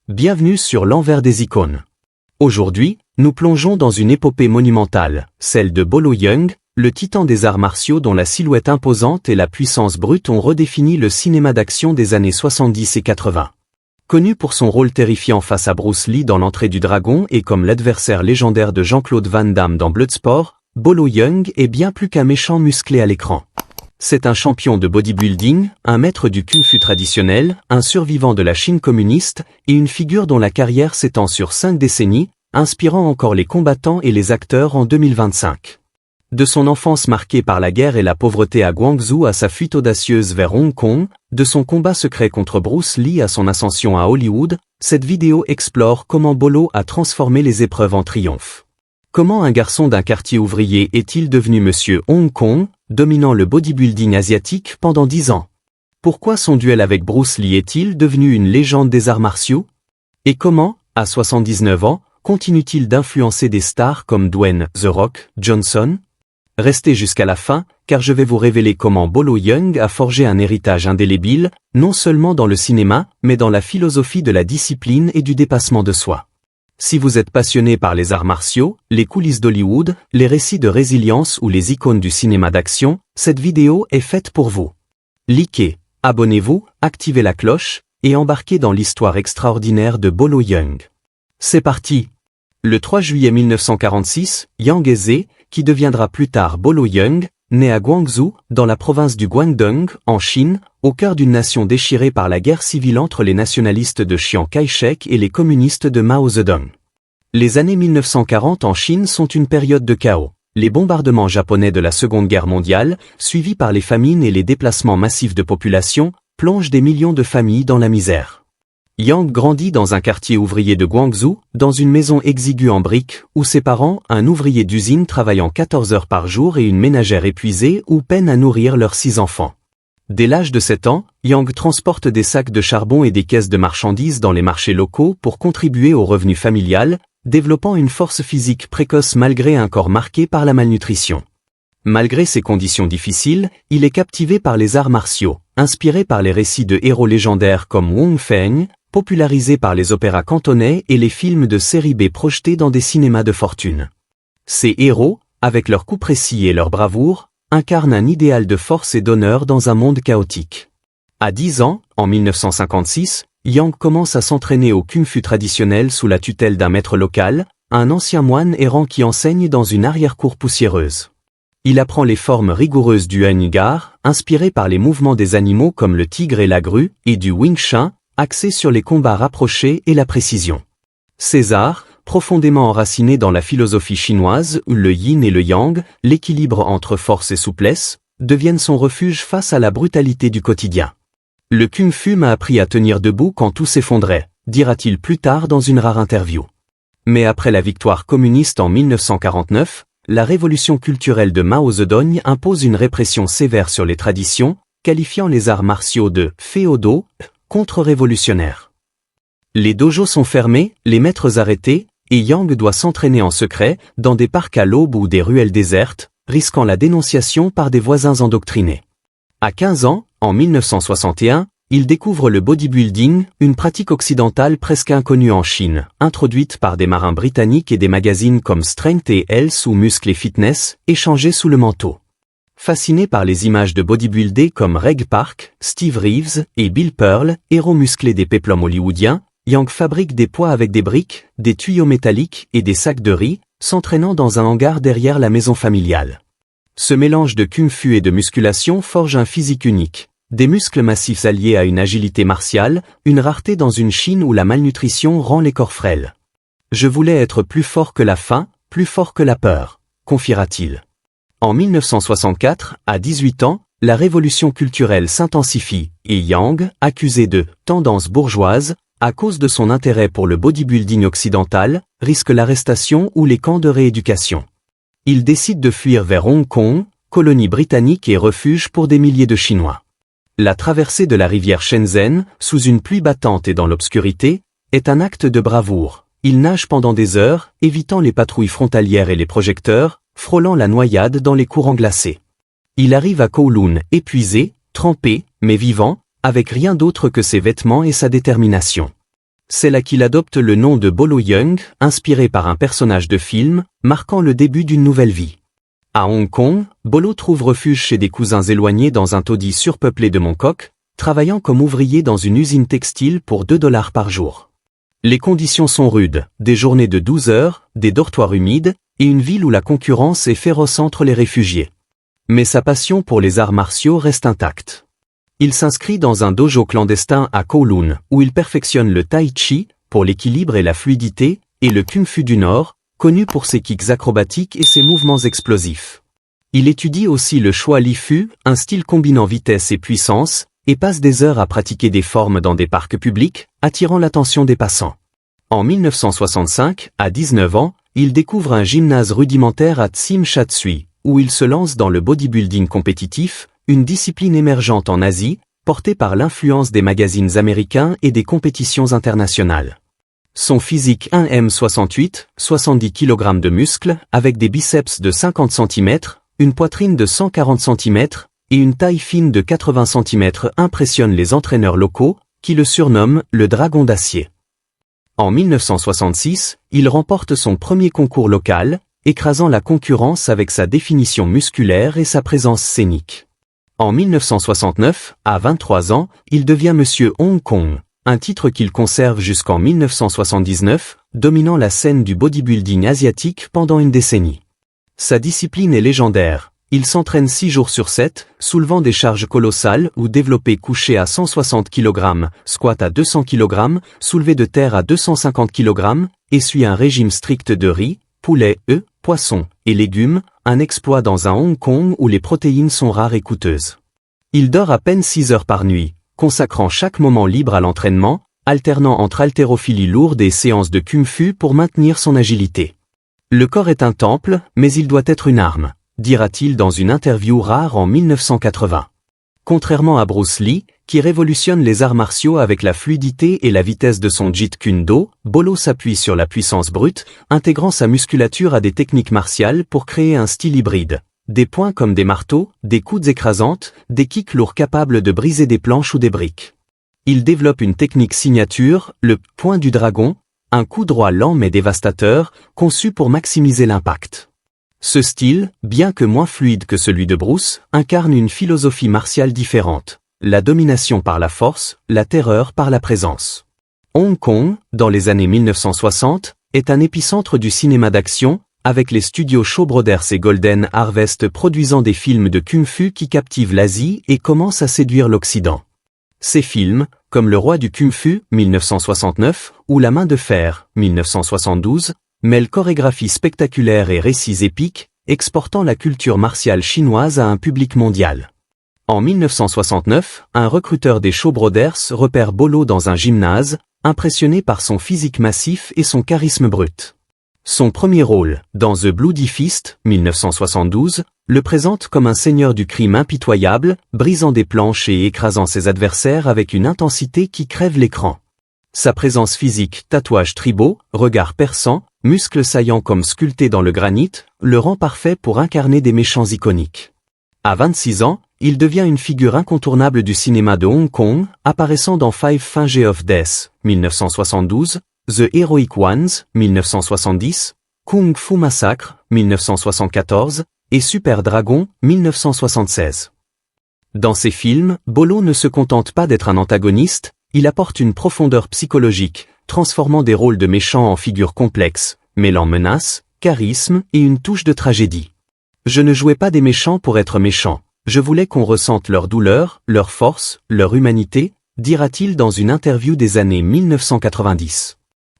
Bienvenue sur l'envers des icônes. Aujourd'hui, nous plongeons dans une épopée monumentale, celle de Bolo Yeung, le titan des arts martiaux dont la silhouette imposante et la puissance brute ont redéfini le cinéma d'action des années 70 et 80. Connu pour son rôle terrifiant face à Bruce Lee dans L'Entrée du Dragon et comme l'adversaire légendaire de Jean-Claude Van Damme dans Bloodsport, Bolo Yeung est bien plus qu'un méchant musclé à l'écran. C'est un champion de bodybuilding, un maître du kung-fu traditionnel, un survivant de la Chine communiste et une figure dont la carrière s'étend sur 5 décennies, inspirant encore les combattants et les acteurs en 2025. De son enfance marquée par la guerre et la pauvreté à Guangzhou à sa fuite audacieuse vers Hong Kong, de son combat secret contre Bruce Lee à son ascension à Hollywood, cette vidéo explore comment Bolo a transformé les épreuves en triomphe. Comment un garçon d'un quartier ouvrier est-il devenu Monsieur Hong Kong, dominant le bodybuilding asiatique pendant 10 ans? Pourquoi son duel avec Bruce Lee est-il devenu une légende des arts martiaux? Et comment, à 79 ans, continue-t-il d'influencer des stars comme Dwayne The Rock Johnson? Restez jusqu'à la fin, car je vais vous révéler comment Bolo Yeung a forgé un héritage indélébile, non seulement dans le cinéma, mais dans la philosophie de la discipline et du dépassement de soi. Si vous êtes passionné par les arts martiaux, les coulisses d'Hollywood, les récits de résilience ou les icônes du cinéma d'action, cette vidéo est faite pour vous. Likez, abonnez-vous, activez la cloche, et embarquez dans l'histoire extraordinaire de Bolo Yeung. C'est parti! Le 3 juillet 1946, Yang Eze, qui deviendra plus tard Bolo Yeung, naît à Guangzhou, dans la province du Guangdong, en Chine, au cœur d'une nation déchirée par la guerre civile entre les nationalistes de Chiang Kai-shek et les communistes de Mao Zedong. Les années 1940 en Chine sont une période de chaos. Les bombardements japonais de la Seconde Guerre mondiale, suivis par les famines et les déplacements massifs de population, plongent des millions de familles dans la misère. Yang grandit dans un quartier ouvrier de Guangzhou, dans une maison exiguë en briques, où ses parents, un ouvrier d'usine travaillant 14 heures par jour et une ménagère épuisée, ou peinent à nourrir leurs 6 enfants. Dès l'âge de 7 ans, Yang transporte des sacs de charbon et des caisses de marchandises dans les marchés locaux pour contribuer au revenu familial, développant une force physique précoce malgré un corps marqué par la malnutrition. Malgré ces conditions difficiles, il est captivé par les arts martiaux, inspiré par les récits de héros légendaires comme Wong Feng, popularisé par les opéras cantonais et les films de série B projetés dans des cinémas de fortune. Ces héros, avec leurs coups précis et leur bravoure, incarnent un idéal de force et d'honneur dans un monde chaotique. À 10 ans, en 1956, Yang commence à s'entraîner au kung-fu traditionnel sous la tutelle d'un maître local, un ancien moine errant qui enseigne dans une arrière-cour poussiéreuse. Il apprend les formes rigoureuses du Hung-gar, inspiré par les mouvements des animaux comme le tigre et la grue, et du Wing Chun, axé sur les combats rapprochés et la précision. Ces arts, profondément enracinés dans la philosophie chinoise où le yin et le yang, l'équilibre entre force et souplesse, deviennent son refuge face à la brutalité du quotidien. Le kung-fu m'a appris à tenir debout quand tout s'effondrait, dira-t-il plus tard dans une rare interview. Mais après la victoire communiste en 1949, la révolution culturelle de Mao Zedong impose une répression sévère sur les traditions, qualifiant les arts martiaux de féodaux, contre-révolutionnaires. Les dojos sont fermés, les maîtres arrêtés, et Yang doit s'entraîner en secret, dans des parcs à l'aube ou des ruelles désertes, risquant la dénonciation par des voisins endoctrinés. À 15 ans, en 1961, il découvre le bodybuilding, une pratique occidentale presque inconnue en Chine, introduite par des marins britanniques et des magazines comme Strength et Health ou Muscle et Fitness, échangés sous le manteau. Fasciné par les images de bodybuildés comme Reg Park, Steve Reeves et Bill Pearl, héros musclés des péplums hollywoodiens, Yang fabrique des poids avec des briques, des tuyaux métalliques et des sacs de riz, s'entraînant dans un hangar derrière la maison familiale. Ce mélange de kung-fu et de musculation forge un physique unique, des muscles massifs alliés à une agilité martiale, une rareté dans une Chine où la malnutrition rend les corps frêles. « Je voulais être plus fort que la faim, plus fort que la peur », confiera-t-il. En 1964, à 18 ans, la révolution culturelle s'intensifie, et Yang, accusé de « tendance bourgeoise », à cause de son intérêt pour le bodybuilding occidental, risque l'arrestation ou les camps de rééducation. Il décide de fuir vers Hong Kong, colonie britannique et refuge pour des milliers de Chinois. La traversée de la rivière Shenzhen, sous une pluie battante et dans l'obscurité, est un acte de bravoure. Il nage pendant des heures, évitant les patrouilles frontalières et les projecteurs, frôlant la noyade dans les courants glacés. Il arrive à Kowloon, épuisé, trempé, mais vivant, avec rien d'autre que ses vêtements et sa détermination. C'est là qu'il adopte le nom de Bolo Yeung, inspiré par un personnage de film, marquant le début d'une nouvelle vie. À Hong Kong, Bolo trouve refuge chez des cousins éloignés dans un taudis surpeuplé de Mongkok, travaillant comme ouvrier dans une usine textile pour $2 par jour. Les conditions sont rudes, des journées de 12 heures, des dortoirs humides, et une ville où la concurrence est féroce entre les réfugiés. Mais sa passion pour les arts martiaux reste intacte. Il s'inscrit dans un dojo clandestin à Kowloon, où il perfectionne le tai chi, pour l'équilibre et la fluidité, et le kung fu du Nord, connu pour ses kicks acrobatiques et ses mouvements explosifs. Il étudie aussi le Choi Li Fu, un style combinant vitesse et puissance, et passe des heures à pratiquer des formes dans des parcs publics, attirant l'attention des passants. En 1965, à 19 ans, il découvre un gymnase rudimentaire à Tsim Sha Tsui, où il se lance dans le bodybuilding compétitif, une discipline émergente en Asie, portée par l'influence des magazines américains et des compétitions internationales. Son physique 1m68, 70 kg de muscles, avec des biceps de 50 cm, une poitrine de 140 cm, et une taille fine de 80 cm impressionne les entraîneurs locaux, qui le surnomment le dragon d'acier. En 1966, il remporte son premier concours local, écrasant la concurrence avec sa définition musculaire et sa présence scénique. En 1969, à 23 ans, il devient Monsieur Hong Kong, un titre qu'il conserve jusqu'en 1979, dominant la scène du bodybuilding asiatique pendant une décennie. Sa discipline est légendaire, il s'entraîne 6 jours sur 7, soulevant des charges colossales ou développé couché à 160 kg, squat à 200 kg, soulevé de terre à 250 kg, et suit un régime strict de riz, poulet, œufs, poissons et légumes, un exploit dans un Hong Kong où les protéines sont rares et coûteuses. Il dort à peine 6 heures par nuit, consacrant chaque moment libre à l'entraînement, alternant entre haltérophilie lourde et séances de kung fu pour maintenir son agilité. Le corps est un temple, mais il doit être une arme, dira-t-il dans une interview rare en 1980. Contrairement à Bruce Lee, qui révolutionne les arts martiaux avec la fluidité et la vitesse de son Jeet Kune Do, Bolo s'appuie sur la puissance brute, intégrant sa musculature à des techniques martiales pour créer un style hybride. Des poings comme des marteaux, des coudes écrasantes, des kicks lourds capables de briser des planches ou des briques. Il développe une technique signature, le point du dragon, un coup droit lent mais dévastateur, conçu pour maximiser l'impact. Ce style, bien que moins fluide que celui de Bruce, incarne une philosophie martiale différente. La domination par la force, la terreur par la présence. Hong Kong, dans les années 1960, est un épicentre du cinéma d'action, avec les studios Shaw Brothers et Golden Harvest produisant des films de kung-fu qui captivent l'Asie et commencent à séduire l'Occident. Ces films, comme Le Roi du Kung-fu, 1969, ou La Main de Fer, 1972, mêlent chorégraphie spectaculaire et récits épiques, exportant la culture martiale chinoise à un public mondial. En 1969, un recruteur des Shaw Brothers repère Bolo dans un gymnase, impressionné par son physique massif et son charisme brut. Son premier rôle, dans The Bloody Fist, 1972, le présente comme un seigneur du crime impitoyable, brisant des planches et écrasant ses adversaires avec une intensité qui crève l'écran. Sa présence physique, tatouages tribaux, regard perçant, muscles saillants comme sculptés dans le granit, le rend parfait pour incarner des méchants iconiques. À 26 ans, il devient une figure incontournable du cinéma de Hong Kong, apparaissant dans Five Finger of Death, 1972, The Heroic Ones, 1970, Kung Fu Massacre, 1974, et Super Dragon, 1976. Dans ces films, Bolo ne se contente pas d'être un antagoniste, il apporte une profondeur psychologique, transformant des rôles de méchants en figures complexes, mêlant menace, charisme et une touche de tragédie. Je ne jouais pas des méchants pour être méchant. Je voulais qu'on ressente leur douleur, leur force, leur humanité, dira-t-il dans une interview des années 1990.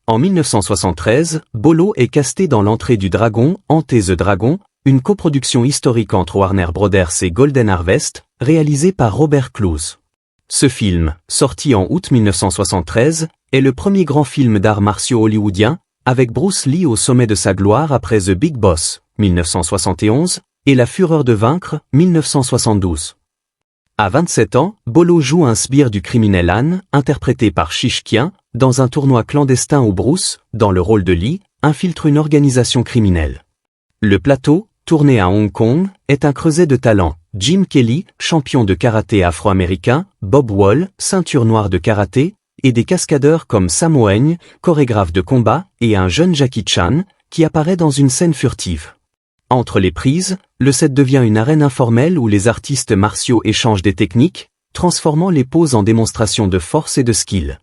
En 1973, Bolo est casté dans L'Entrée du Dragon, Enter the Dragon, une coproduction historique entre Warner Brothers et Golden Harvest, réalisée par Robert Clouse. Ce film, sorti en août 1973, est le premier grand film d'arts martiaux hollywoodien, avec Bruce Lee au sommet de sa gloire après The Big Boss, 1971, et La Fureur de vaincre, 1972. À 27 ans, Bolo joue un sbire du criminel Han, interprété par Shish Qian, dans un tournoi clandestin où Bruce, dans le rôle de Lee, infiltre une organisation criminelle. Le plateau, tourné à Hong Kong, est un creuset de talents. Jim Kelly, champion de karaté afro-américain, Bob Wall, ceinture noire de karaté, et des cascadeurs comme Sammo Hung, chorégraphe de combat, et un jeune Jackie Chan, qui apparaît dans une scène furtive. Entre les prises, le set devient une arène informelle où les artistes martiaux échangent des techniques, transformant les poses en démonstrations de force et de skill.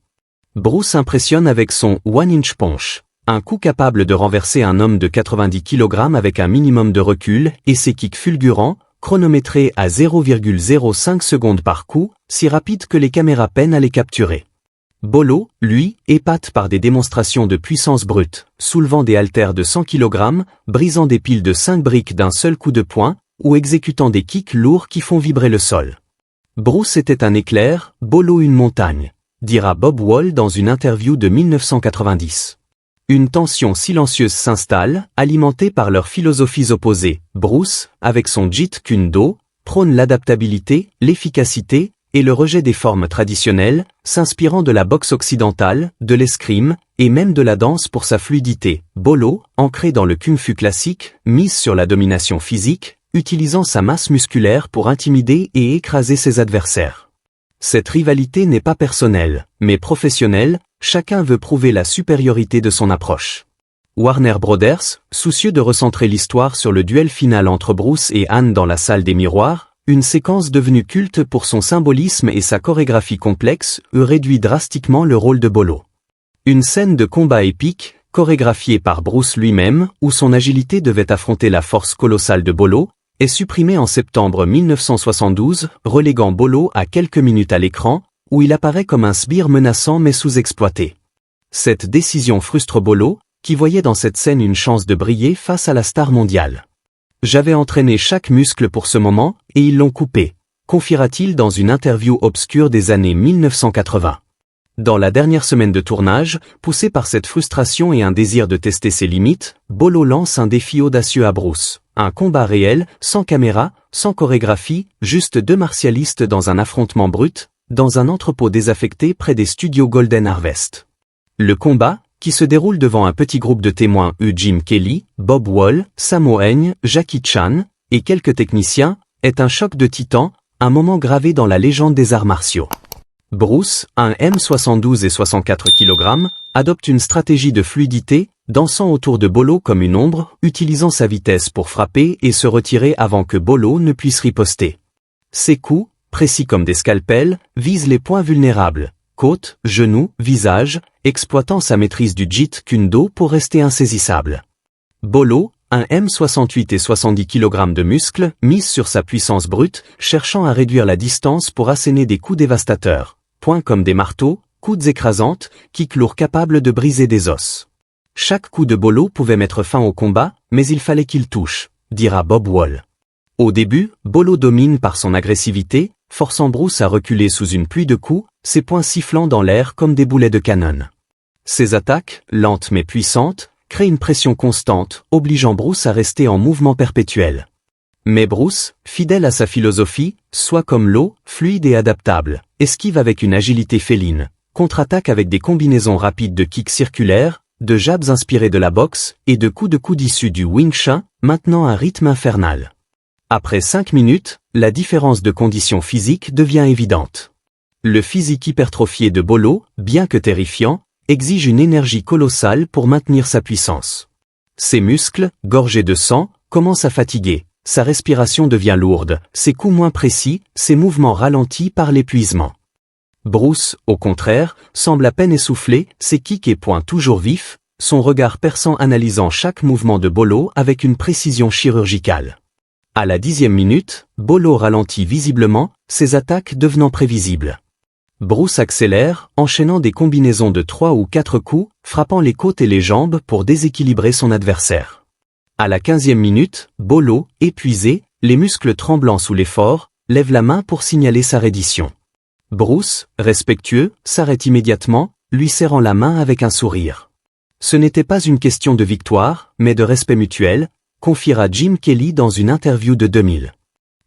Bruce impressionne avec son one-inch punch, un coup capable de renverser un homme de 90 kg avec un minimum de recul, et ses kicks fulgurants, chronométrés à 0,05 secondes par coup, si rapides que les caméras peinent à les capturer. Bolo, lui, épate par des démonstrations de puissance brute, soulevant des haltères de 100 kg, brisant des piles de 5 briques d'un seul coup de poing, ou exécutant des kicks lourds qui font vibrer le sol. Bruce était un éclair, Bolo une montagne, dira Bob Wall dans une interview de 1990. Une tension silencieuse s'installe, alimentée par leurs philosophies opposées. Bruce, avec son Jeet Kune Do, prône l'adaptabilité, l'efficacité, et le rejet des formes traditionnelles, s'inspirant de la boxe occidentale, de l'escrime, et même de la danse pour sa fluidité. Bolo, ancré dans le kung-fu classique, mise sur la domination physique, utilisant sa masse musculaire pour intimider et écraser ses adversaires. Cette rivalité n'est pas personnelle, mais professionnelle, chacun veut prouver la supériorité de son approche. Warner Brothers, soucieux de recentrer l'histoire sur le duel final entre Bruce et Han dans la salle des miroirs, une séquence devenue culte pour son symbolisme et sa chorégraphie complexe, réduit drastiquement le rôle de Bolo. Une scène de combat épique, chorégraphiée par Bruce lui-même, où son agilité devait affronter la force colossale de Bolo, est supprimée en septembre 1972, reléguant Bolo à quelques minutes à l'écran, où il apparaît comme un sbire menaçant mais sous-exploité. Cette décision frustre Bolo, qui voyait dans cette scène une chance de briller face à la star mondiale. « J'avais entraîné chaque muscle pour ce moment, et ils l'ont coupé », confiera-t-il dans une interview obscure des années 1980. Dans la dernière semaine de tournage, poussé par cette frustration et un désir de tester ses limites, Bolo lance un défi audacieux à Bruce. Un combat réel, sans caméra, sans chorégraphie, juste deux martialistes dans un affrontement brut, dans un entrepôt désaffecté près des studios Golden Harvest. Le combat, qui se déroule devant un petit groupe de témoins Jim Kelly, Bob Wall, Sammo Hung, Jackie Chan, et quelques techniciens, est un choc de titans, un moment gravé dans la légende des arts martiaux. Bruce, un M72 et 64 kg, adopte une stratégie de fluidité, dansant autour de Bolo comme une ombre, utilisant sa vitesse pour frapper et se retirer avant que Bolo ne puisse riposter. Ses coups, précis comme des scalpels, visent les points vulnérables, côtes, genoux, visage, exploitant sa maîtrise du Jeet Kune Do pour rester insaisissable. Bolo, un M68 et 70 kg de muscles, mise sur sa puissance brute, cherchant à réduire la distance pour asséner des coups dévastateurs, points comme des marteaux, coudes écrasantes, kicks lourds capables de briser des os. Chaque coup de Bolo pouvait mettre fin au combat, mais il fallait qu'il touche, dira Bob Wall. Au début, Bolo domine par son agressivité, forçant Bruce à reculer sous une pluie de coups, ses poings sifflant dans l'air comme des boulets de canon. Ses attaques, lentes mais puissantes, créent une pression constante, obligeant Bruce à rester en mouvement perpétuel. Mais Bruce, fidèle à sa philosophie, soit comme l'eau, fluide et adaptable, esquive avec une agilité féline, contre-attaque avec des combinaisons rapides de kicks circulaires, de jabs inspirés de la boxe, et de coups issus du Wing Chun, maintenant un rythme infernal. Après 5 minutes, la différence de conditions physiques devient évidente. Le physique hypertrophié de Bolo, bien que terrifiant, exige une énergie colossale pour maintenir sa puissance. Ses muscles, gorgés de sang, commencent à fatiguer, sa respiration devient lourde, ses coups moins précis, ses mouvements ralentis par l'épuisement. Bruce, au contraire, semble à peine essoufflé, ses kicks et poings toujours vifs, son regard perçant analysant chaque mouvement de Bolo avec une précision chirurgicale. À la 10e minute, Bolo ralentit visiblement, ses attaques devenant prévisibles. Bruce accélère, enchaînant des combinaisons de 3 ou 4 coups, frappant les côtes et les jambes pour déséquilibrer son adversaire. À la 15e minute, Bolo, épuisé, les muscles tremblants sous l'effort, lève la main pour signaler sa reddition. Bruce, respectueux, s'arrête immédiatement, lui serrant la main avec un sourire. Ce n'était pas une question de victoire, mais de respect mutuel, confiera Jim Kelly dans une interview de 2000.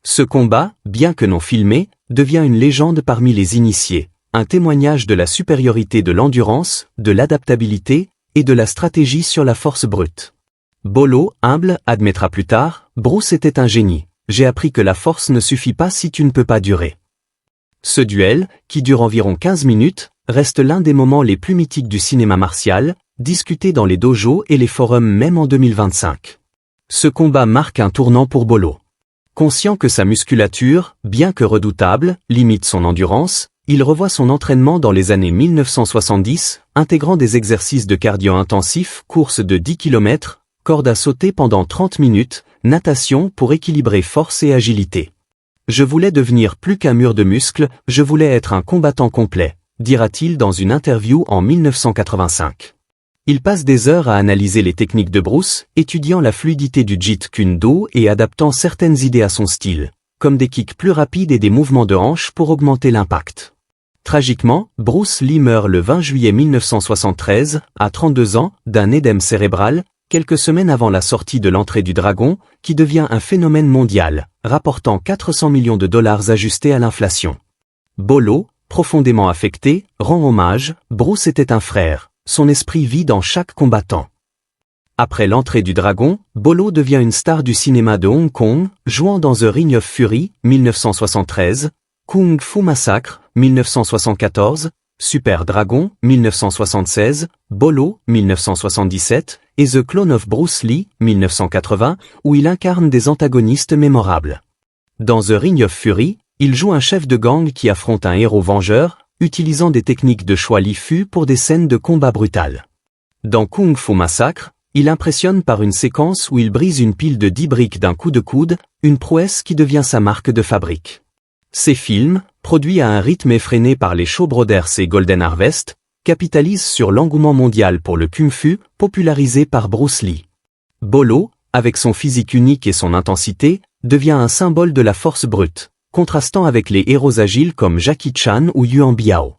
Ce combat, bien que non filmé, devient une légende parmi les initiés, un témoignage de la supériorité de l'endurance, de l'adaptabilité, et de la stratégie sur la force brute. Bolo, humble, admettra plus tard, Bruce était un génie. J'ai appris que la force ne suffit pas si tu ne peux pas durer. Ce duel, qui dure environ 15 minutes, reste l'un des moments les plus mythiques du cinéma martial, discuté dans les dojos et les forums même en 2025. Ce combat marque un tournant pour Bolo. Conscient que sa musculature, bien que redoutable, limite son endurance, il revoit son entraînement dans les années 1970, intégrant des exercices de cardio intensifs, course de 10 km, corde à sauter pendant 30 minutes, natation pour équilibrer force et agilité. Je voulais devenir plus qu'un mur de muscles, je voulais être un combattant complet, dira-t-il dans une interview en 1985. Il passe des heures à analyser les techniques de Bruce, étudiant la fluidité du Jeet Kune Do et adaptant certaines idées à son style, comme des kicks plus rapides et des mouvements de hanche pour augmenter l'impact. Tragiquement, Bruce Lee meurt le 20 juillet 1973, à 32 ans, d'un édème cérébral, quelques semaines avant la sortie de l'entrée du Dragon, qui devient un phénomène mondial, rapportant 400 millions de dollars ajustés à l'inflation. Bolo, profondément affecté, rend hommage, Bruce était un frère, son esprit vit dans chaque combattant. Après l'entrée du Dragon, Bolo devient une star du cinéma de Hong Kong, jouant dans The Ring of Fury, 1973, Kung Fu Massacre, 1974, Super Dragon, 1976, Bolo, 1977, et The Clone of Bruce Lee, 1980, où il incarne des antagonistes mémorables. Dans The Ring of Fury, il joue un chef de gang qui affronte un héros vengeur, utilisant des techniques de choix Lifu pour des scènes de combat brutales. Dans Kung Fu Massacre, il impressionne par une séquence où il brise une pile de 10 briques d'un coup de coude, une prouesse qui devient sa marque de fabrique. Ces films, produits à un rythme effréné par les Shaw Brothers et Golden Harvest, capitalisent sur l'engouement mondial pour le kung-fu, popularisé par Bruce Lee. Bolo, avec son physique unique et son intensité, devient un symbole de la force brute, contrastant avec les héros agiles comme Jackie Chan ou Yuan Biao.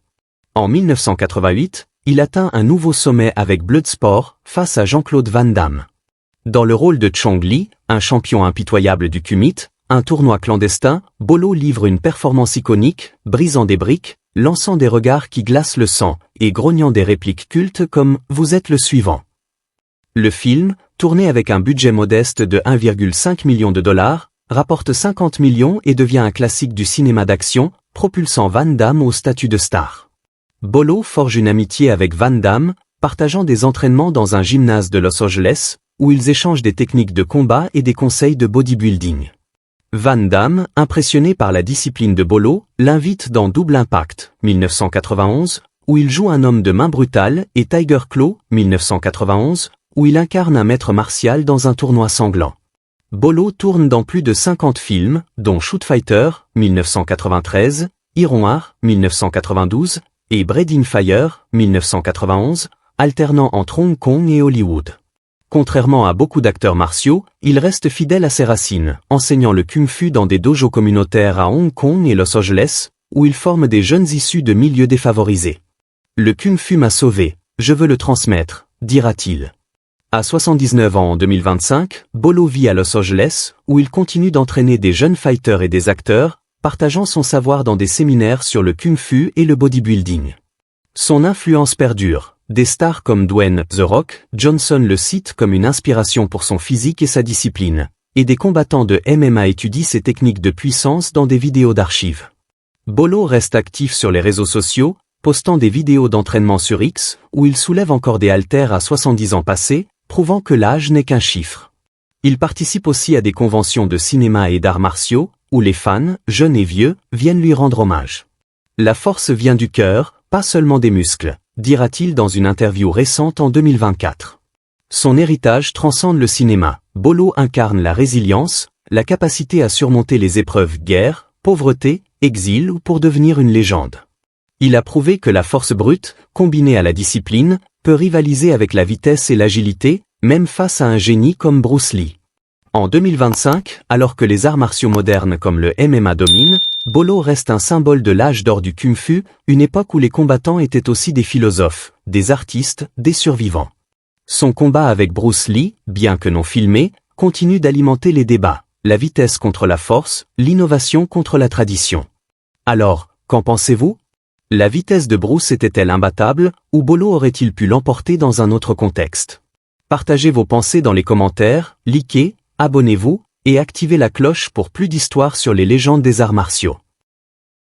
En 1988, il atteint un nouveau sommet avec Bloodsport, face à Jean-Claude Van Damme. Dans le rôle de Chong Li, un champion impitoyable du kumite, un tournoi clandestin, Bolo livre une performance iconique, brisant des briques, lançant des regards qui glacent le sang, et grognant des répliques cultes comme « Vous êtes le suivant ». Le film, tourné avec un budget modeste de 1,5 million de dollars, rapporte 50 millions et devient un classique du cinéma d'action, propulsant Van Damme au statut de star. Bolo forge une amitié avec Van Damme, partageant des entraînements dans un gymnase de Los Angeles, où ils échangent des techniques de combat et des conseils de bodybuilding. Van Damme, impressionné par la discipline de Bolo, l'invite dans Double Impact, 1991, où il joue un homme de main brutale, et Tiger Claw, 1991, où il incarne un maître martial dans un tournoi sanglant. Bolo tourne dans plus de 50 films, dont Shoot Fighter, 1993, Ironheart, 1992, et Breath in Fire, 1991, alternant entre Hong Kong et Hollywood. Contrairement à beaucoup d'acteurs martiaux, il reste fidèle à ses racines, enseignant le kung-fu dans des dojos communautaires à Hong Kong et Los Angeles, où il forme des jeunes issus de milieux défavorisés. Le kung-fu m'a sauvé, je veux le transmettre, dira-t-il. À 79 ans en 2025, Bolo vit à Los Angeles, où il continue d'entraîner des jeunes fighters et des acteurs, partageant son savoir dans des séminaires sur le kung-fu et le bodybuilding. Son influence perdure. Des stars comme Dwayne The Rock Johnson le citent comme une inspiration pour son physique et sa discipline, et des combattants de MMA étudient ses techniques de puissance dans des vidéos d'archives. Bolo reste actif sur les réseaux sociaux, postant des vidéos d'entraînement sur X, où il soulève encore des haltères à 70 ans passés, prouvant que l'âge n'est qu'un chiffre. Il participe aussi à des conventions de cinéma et d'arts martiaux, où les fans, jeunes et vieux, viennent lui rendre hommage. La force vient du cœur, pas seulement des muscles, dira-t-il dans une interview récente en 2024. Son héritage transcende le cinéma. Bolo incarne la résilience, la capacité à surmonter les épreuves guerre, pauvreté, exil ou pour devenir une légende. Il a prouvé que la force brute, combinée à la discipline, peut rivaliser avec la vitesse et l'agilité, même face à un génie comme Bruce Lee. En 2025, alors que les arts martiaux modernes comme le MMA dominent, Bolo reste un symbole de l'âge d'or du kung-fu, une époque où les combattants étaient aussi des philosophes, des artistes, des survivants. Son combat avec Bruce Lee, bien que non filmé, continue d'alimenter les débats, la vitesse contre la force, l'innovation contre la tradition. Alors, qu'en pensez-vous? La vitesse de Bruce était-elle imbattable, ou Bolo aurait-il pu l'emporter dans un autre contexte? Partagez vos pensées dans les commentaires, likez, abonnez-vous, et activez la cloche pour plus d'histoires sur les légendes des arts martiaux.